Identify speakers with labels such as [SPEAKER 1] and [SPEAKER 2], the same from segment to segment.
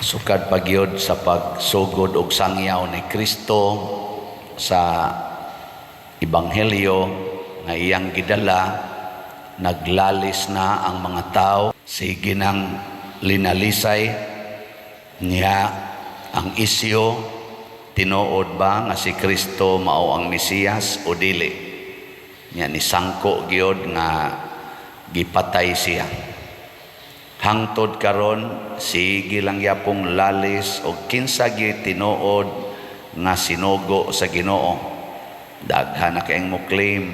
[SPEAKER 1] Sukad pagyod sa pagsugod og sangyaw ni Kristo sa Ebanghelyo nga iyang gidala, naglalis na ang mga tao. Sige nang linalisay niya ang isyo, tinuod ba nga si Kristo mao ang Mesiyas o dili. Niya ni sangko gyud nga gipatay siya. Hangtod karon sige lang yapong lalis o kinsa gyud tinuod nga sinugo sa Ginoo. Daghan na kayong mo claim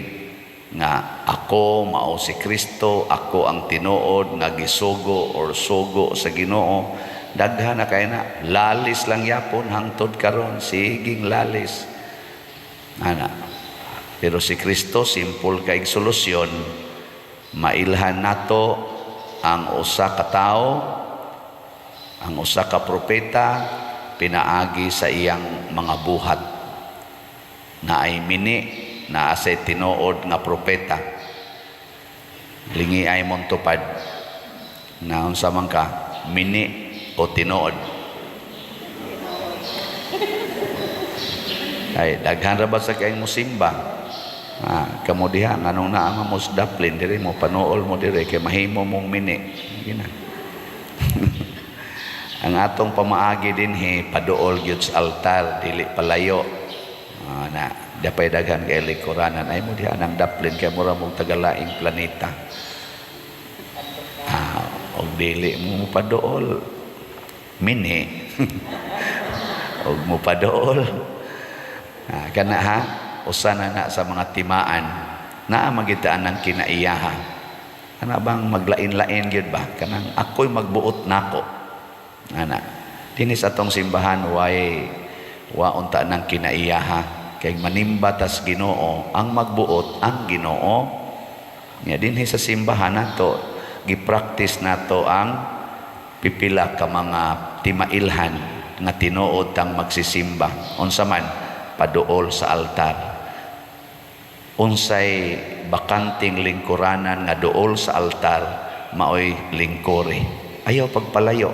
[SPEAKER 1] nga ako mao si Kristo, ako ang tinuod nga gisugo or sugo sa Ginoo. Daghan na kay na lalis lang yapon hangtod karon siging lalis ana. Pero si Kristo simple kay solusyon. Mailhan nato ang usa ka tao, ang usa ka propeta, pinaagi sa iyang mga buhat na ay mini na asay tinuod nga propeta. Lingi ay mong tupad na unsa man ka, mini o tinuod. Ay daghan ra ba sa kayong musimba? Kamo diha nganong naa nga musdaplin diri mo panuol mo diri kay mahimo mong mini gina. Ang atong pamaagi dinhi paduol gyud sa altar dili palayo. Na dapay daghan kay likoranan ay mo diha nang daplin kay mura mong tagalaing planeta. Og dili mo paduol mini. Og mo paduol kana ha usa na sa mga timaan naa magitaan ng kinaiyaha. Kana bang maglain-lain gyud ba kanang ako'y magbuot nako ana dinhi sa atong simbahan wa unta ng kinaiyaha kay manimba tas Ginoo ang magbuot ang Ginoo nya dinhi sa simbahan nato gi-practice nato ang pipila ka mga timailhan nga tinuod tang magsisimba unsa man paduol sa altar. Unsay bakanting lingkuranan nga duol sa altar maoy lingkore. Ayaw pagpalayo.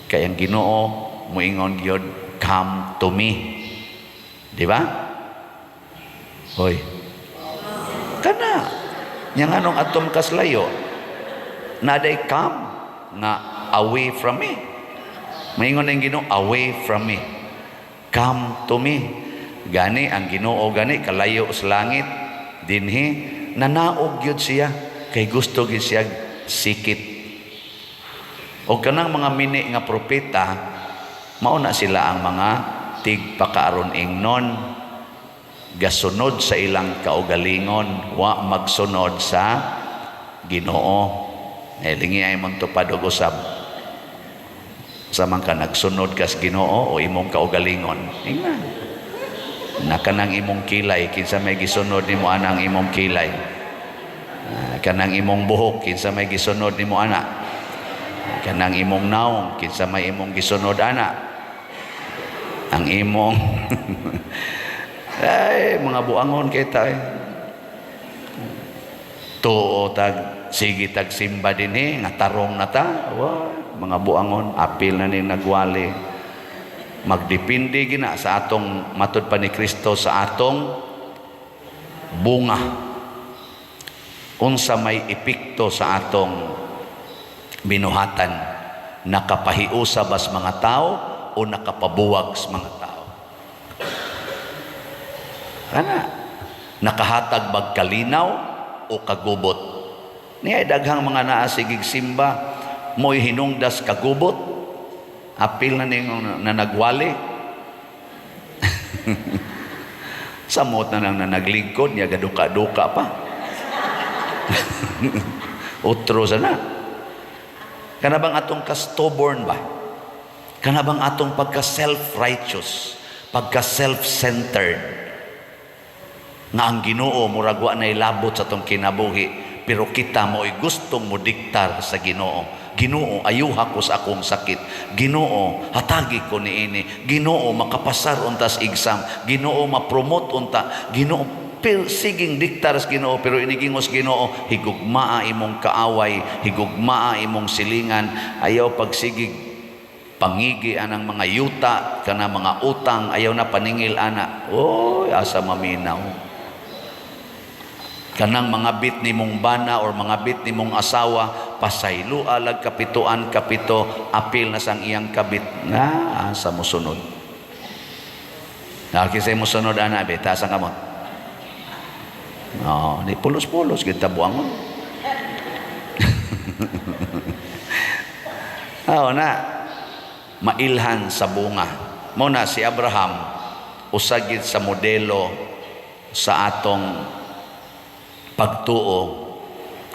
[SPEAKER 1] Kay ang Ginoo moingon gyud come to me. Di ba? Hoy. Kana nya nganong atom kaslayo naday come nga away from me. Moingon ang Ginoo away from me. Come to me. Gani ang Ginoo gani kalayo sa langit dinhi nanaog gyud siya kay gusto gyud siya sikit. O kanang mga mini nga propeta mao na sila ang mga tigpakaaron ingnon gasunod sa ilang kaugalingon wa magsunod sa Ginoo. Lingi ay mong tupad og usab samang ka nagsunod ka sa Ginoo o imong kaugalingon ingnan na kanang imong kilay kinsa may gisunod nimo anang imong kilay kanang imong buhok kinsa may gisunod nimo ana kanang imong naong kinsa may imong gisunod ana ang imong ay mga buangon kita tuo tag sige tag simba dinhi nga tarong na ta mga buangon apil na ning nagwali. Magdepende gina sa atong matud pa ni Kristo sa atong bunga unsa may epekto sa atong binuhatan nakapahiusa ba sa mga tao o nakapabuwag sa mga tao ana nakahatag bag kalinaw o kagubot niya daghang mga naa sigig simba mo'y hinungdas kagubot apil na ning na nagwali samot na nang naglingkod niya gaduka-duka pa utro sana kana bang atong ka-stubborn ba kana bang atong pagka self-righteous pagka self-centered nga ang Ginoo murag wa nay labot sa atong kinabuhi pero kita mo'y gustong mo diktar sa Ginoo. Ginoo ayuha ko sa akong sakit. Ginoo hatagi ko niini. Ginoo makapasar untas exam. Ginoo ma-promote unta. Ginoo siging diktar sa Ginoo pero inigingos Ginoo higugmaa imong kaaway, higugmaa imong silingan, ayaw pagsigig pangigi anang mga yuta, kana mga utang, ayaw na paningil ana. Oy, asa maminaw. Kanang mga bit ni mong bana or mga bit ni mong asawa, pasaylo alag kapituan kapito, apil na sang iyang kabit. Na, asa mo sunod. Nakisay mo sunod ana, beta sa kamot. No, di pulos-pulos, kita buangon. Na, mailhan sa bunga. Muna si Abraham, usagid sa modelo sa atong pagtuo.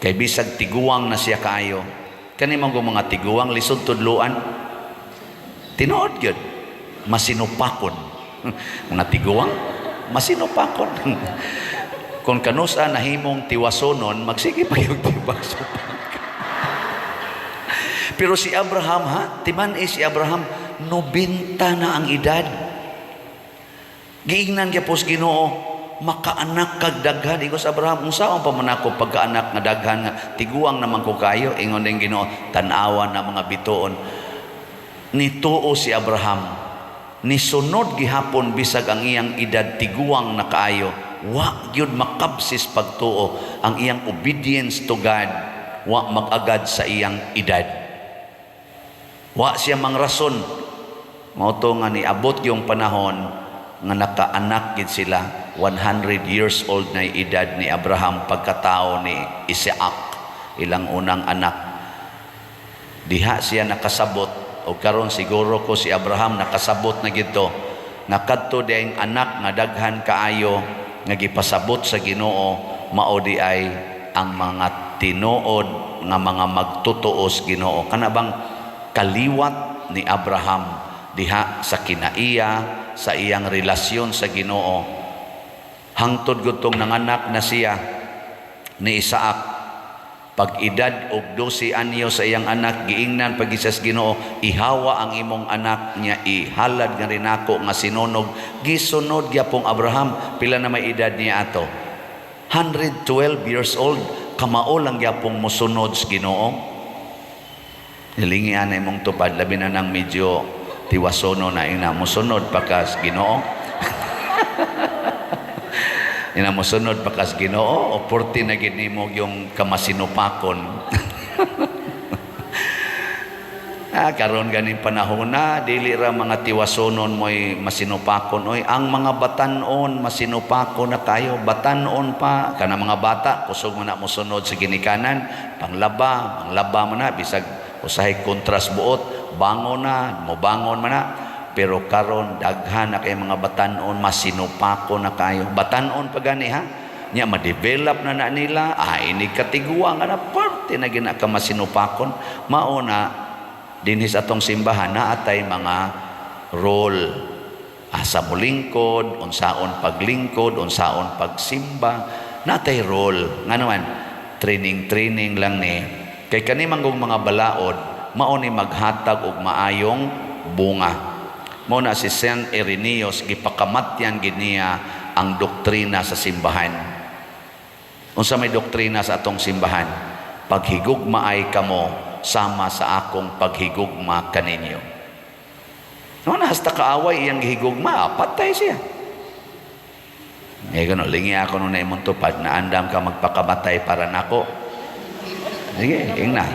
[SPEAKER 1] Kay bisag tiguang na siya kaayo. Kani mga tiguang, lisod tudluan. Tinuod yun. Masinupakon. Mga tiguang, masinupakon. Kung kanusa nahimong tiwasonon, magsige pa yung tiwasonon. Pero si Abraham, timan si Abraham, 90 na ang edad. Giingnan kaya po sa Ginoo, makaanak kag daghan. Igo sa Abraham, unsaon pa man ako pagkaanak nga daghan nga tiguang naman ko kayo. Ingon din Ginoo, tanawan na mga bituon. Nituo si Abraham, nisunod gihapon bisag ang iyang edad tiguang na kaayo. Wa gyud makabsis pagtuo ang iyang obedience to God. Wa magagad sa iyang edad. Wa siya mang rason. Mauto nga niabot yung panahon nga nakaanak gid sila. 100 years old na edad ni Abraham pagkatao ni Isaac, ilang unang anak. Diha siya nakasabot, o karon siguro ko si Abraham nakasabot na gito, nakadto diayng anak nga daghan kaayo nga gipasabot sa Ginoo, mao di ay ang mga tinuod nga mga magtutuos Ginoo. Kana bang kaliwat ni Abraham diha sa kinaiya, sa iyang relasyon sa Ginoo. Hangtod gutong nanganak na siya ni Isaac, pag edad og 12 anyo sa iyang anak, giingnan pag isa sa Ginoo, ihawa ang imong anak niya, ihalad nga rin ako nga sinunog. Gisunod gyapong Abraham, pila na may edad niya ato? 112 years old, kamao lang gyapong mosunod sa Ginoo. Nilingi anay mong tupad, labi na nang medyo tiwasono na ina mosunod pakas Ginoo. Ina mosunod pakas Ginoo, o 40 na ginimo yung kamasinupakon. Karon ganing panahon na, dili ra mga tiwasonon mo'y masinupakon. Oy, ang mga batanon masinupakon na kayo, batanon pa. Kana mga bata, kusog mo na mosunod sa ginikanan, panglaba mo na, bisag usahay kontras buot, bangon na, mobangon man na. Pero karon daghan na kay mga batanon, masinupako na kayo. Batanon pa gani nya ma-develop na nila, ini katiguang na parte na gina ka masinupakon. Mao na dinhis atong simbahan na atay mga role. Asa mo lingkod, unsaon paglingkod, unsaon pagsimba, natay role. Nga naman, training lang ni. Kay kanimang mga balaod, mao ni maghatag og maayong bunga. Mao na si Saint Irenaeus, gipakamatyan gid niya ang doktrina sa simbahan. Unsa may doktrina sa atong simbahan? Paghigugma ay kamo sama sa akong paghigugma kaninyo. No, hasta kaaway iyang gihigugma, patay siya. Gano, lingi ako nung naimong tupad na andam ka magpakamatay para nako. Sige, ingna.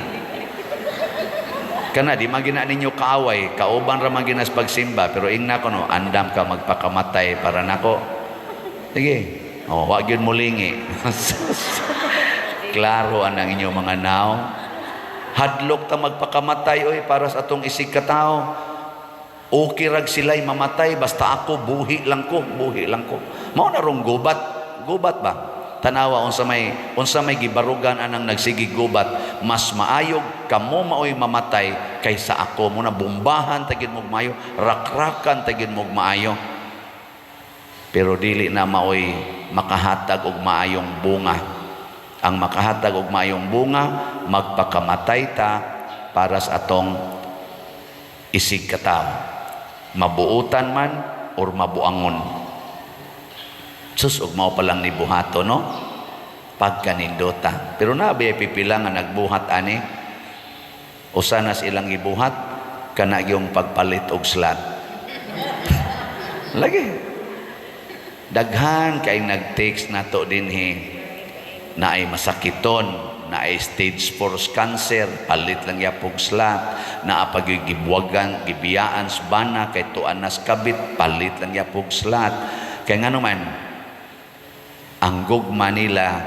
[SPEAKER 1] Kana di magina ninyo kaaway, kauban ra maginas pagsimba, pero ingna ko no, andam ka magpakamatay para nako. Sige. Wag yun mulingi. Klaro anang inyo mga nao. Hadlok ta magpakamatay oy para sa atong isig ka tao. Okay rag sila'y mamatay basta ako buhi lang ko. Mao na rong gubat ba? Tanawa unsa may gibarugan anang nagsigig gubat, mas maayog kamo maoy mamatay kaysa ako. Muna bombahan tagid mo maayo, rakrakan tagid mo maayo. Pero dili na maoy makahatag og maayong bunga. Ang makahatag og maayong bunga, magpakamatay ta para sa atong isig katawo. Mabuutan man or mabuangon. Sus, ug mao pa lang ni buhato, no? Pagkanindota. Pero nabi pipila nga nagbuhat ani. Usa na silang gibuhat, kana yung pagpalit og slot. Lagi. Daghan kay nag-text nato dinhi na ay masakiton, na ay stage 4 cancer, palit lang yapog slot, na paggibuwagan, gibiyaan sa bana kay tuan nas kabit, palit lang yapog slot. Kay ngano man ang gugma nila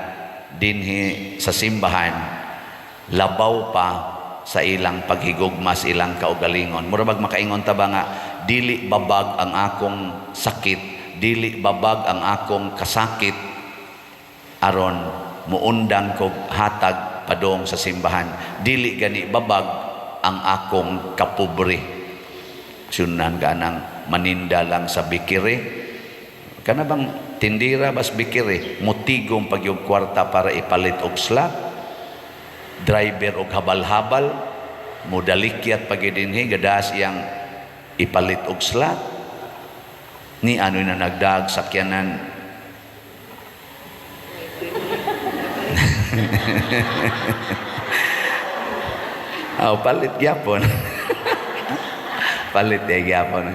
[SPEAKER 1] dinhi sa simbahan labaw pa sa ilang paghigugma sa ilang kaugalingon. Mura makaingon ta ba nga dili babag ang akong sakit, dili babag ang akong kasakit aron muundang ko hatag padong sa simbahan. Dili gani babag ang akong kapobre. Sunan ka nang maninda lang sa bikiri. Kana bang tindira bas bikiri, mutigong pag yung kwarta para ipalit og slot. Driver og habal-habal, modalikyat pagidinhi gadas iyang ipalit og slot. Ni ano na nagdag sakyanan. Palit gyapon. Palit gyapon.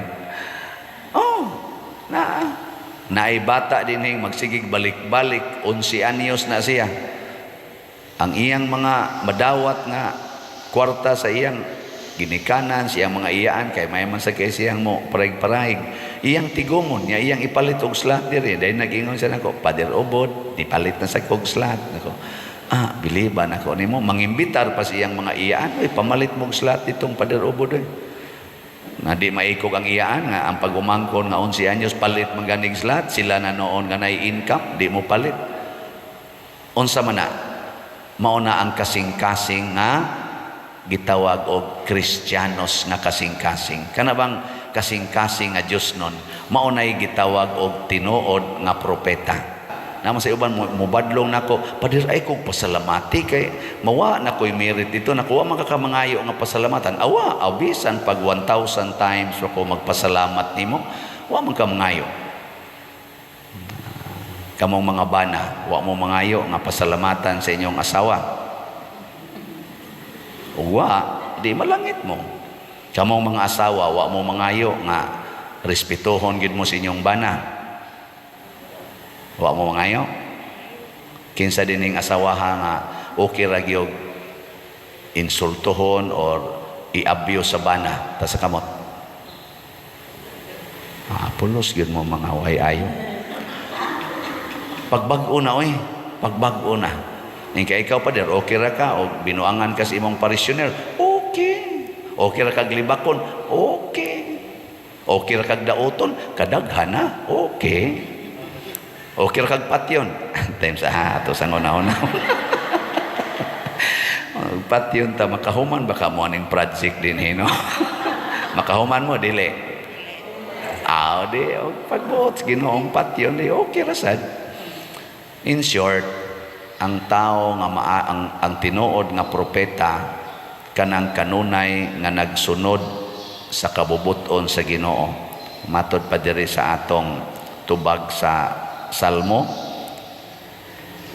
[SPEAKER 1] Naibata dinhing magsigig balik-balik 11 anyos na siya. Ang iyang mga madawat nga kwarta sa iyang ginikanan, siyang mga iyaan kay may man sa kay siyang mo parayg-parayg. Iyang tigumon niya, iyang ipalit og slot diri. Dahil nag-ingon siya nako, Pader Obod, ipalit na sa kog slot. Nako, biliban ako nimo, mangimbitar pa siyang mga iyaan, pamalit mong slot itong Pader Obod. Na di maikog ang iyaan nga ang pag-umangkon nga 11 anyos palit maganing slot, sila na noon nga nay income, di mo palit. Unsa man na? Mauna ang kasing-kasing nga gitawag og Kristiyanos nga kasing-kasing. Kana bang kasing-kasing nga Dios nun, maunay gitawag og tinuod nga propeta. Naman sa uban mubadlong nako, Pader ay kog pasalamati kay mawa na ko'y merit dito, nakuha makakamangayo nga pasalamatan. Awa, abisan pag 1,000 times ako magpasalamat nimo, wa man ka mangayo. Kamong mga bana, wa mo mangayo nga pasalamatan sa inyong asawa. Wa, di malangit mo. Kamong mga asawa, wa mo mangayo nga respetuhon gid mo sa inyong bana. Wa mo mangayo. Kinsa dining asawaha nga okay ra gyud insultuhon or i-abuse sa bana ta sa kamot. Pulos gyud mo mga way-ayo. Pagbag-o na, pagbag-o na. Kaya ikaw, Pader, okay ra ka, o binuangan ka sa imong parisyoner, okay. Okay ra kag libakon, okay. Okay ra kag daoton, kadaghan na, okay. Okay ra kag patyon, times ato sa una-una. Patyon ta, makahuman baka mo aning project din, no? Makahuman mo, dili. Di, pagbuot, ginoong patyon, di, okay ra sad. In short, ang tao nga ang tinuod nga propeta kanang kanunay nga nagsunod sa kabubuton sa Ginoo. Matod pa diri sa atong tubag sa Salmo,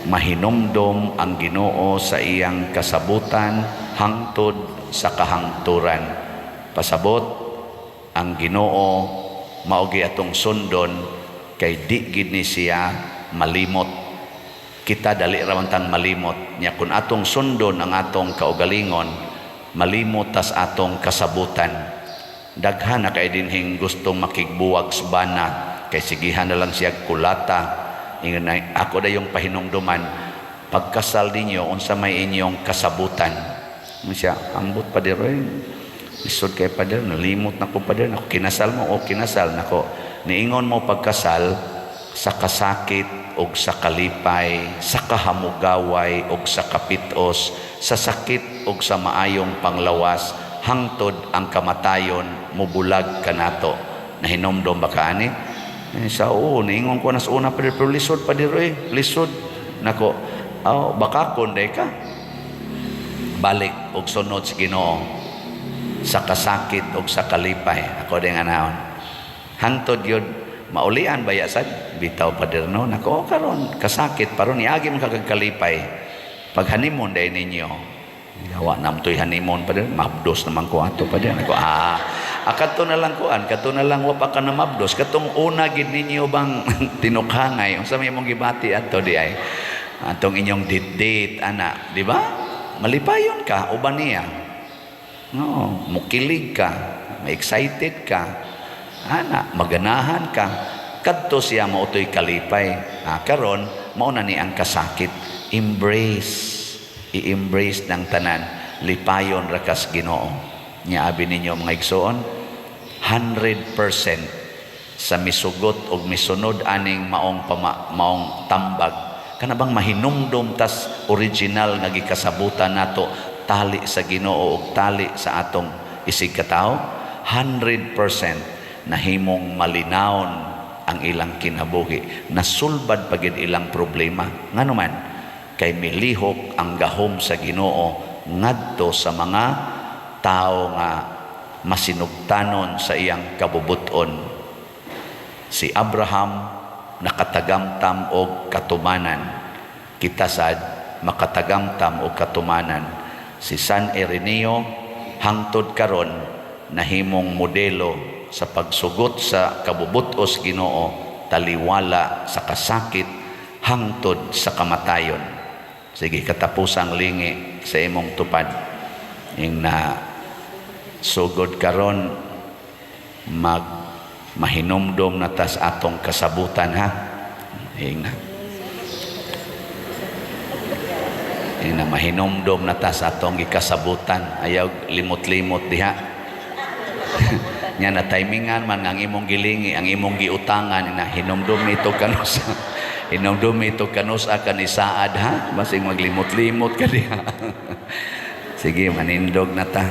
[SPEAKER 1] mahinumdom ang Ginoo sa iyang kasabutan hangtod sa kahangturan. Pasabot ang Ginoo maogi atong sundon kay di gid ni siya malimot. Kita dali ramantang malimot niya kun atong sundon ang atong kaugalingon, malimot tas atong kasabutan. Daghan na kay dinhing gustong makigbuwag sa bana kay sigihan na lang siya kulata. Ingon na ako da yung pahinumduman, pagkasal ninyo unsa may inyong kasabutan. Siya ambot pa diri. Isod kay Pader, nalimot na ko Pader, ako kinasal mo o kinasal nako. Niingon mo pagkasal sa kasakit og sa kalipay, sa kahamugaway og sa kapitos, sa sakit og sa maayong panglawas, hangtod ang kamatayon mubulag kanato. Nahinomdom ba kaani? Sa niingon ko nas una pero lisod pa diro lisod nako. Baka kunday ka. Balik og sunod sa Ginoo sa kasakit og sa kalipay. Ako din anahon. Hangtod yun maulian bayasad bitaw Pader no nako karon kasakit paron iagi man kagkalipay pag honeymoon day ninyo Gawa nam to'y honeymoon pa din, mabdos naman ko ato pa din. Ako, kato na lang kuan, kato na lang wa pa ka na mabdos. Katong una gid ninyo bang tinukhangay, unsa may mong gibati ato di ay. Atong inyong date ana, di ba? Malipayon ka uban niya. No, mukilig ka, ma-excited ka. Ana, maganahan ka. Kadto siya mautoy kalipay. Karon mao na ni ang kasakit. Embrace. I-embrace ng tanan. Lipayon rakas Ginoo. Nya abi ninyo mga igsoon, 100% sa misugot o misunod aning maong tambag. Kana bang mahinumdum tas original nga gikasabutan nato tali sa Ginoo ug tali sa atong isig katao, 100% nahimong malinawon ang ilang kinabuhi, nasulbad pagid ilang problema. Ngano man kay milihok ang gahom sa Ginoo ngadto sa mga tao nga masinugtanon sa iyang kabubuton. Si Abraham nakatagamtam og katumanan, kita sad makatagamtam og katumanan. Si San Ireneo hangtod karon nahimong modelo sa pagsugot sa kabubutos Ginoo, taliwala sa kasakit hangtod sa kamatayon. Sige, katapusang lingi sa imong tupad ing na sugod karon mahinumdom na tas atong kasabutan ha. Ing na mahinumdom na tas atong gikasabutan, ayaw limot-limot diha. Nya na timingan man ang imong gilingi, ang imong giutangan na hinumdom nito kanus. Hinumdom nito kanus akan isaad ha, basing maglimot-limot ka diha. Sige, manindog na ta.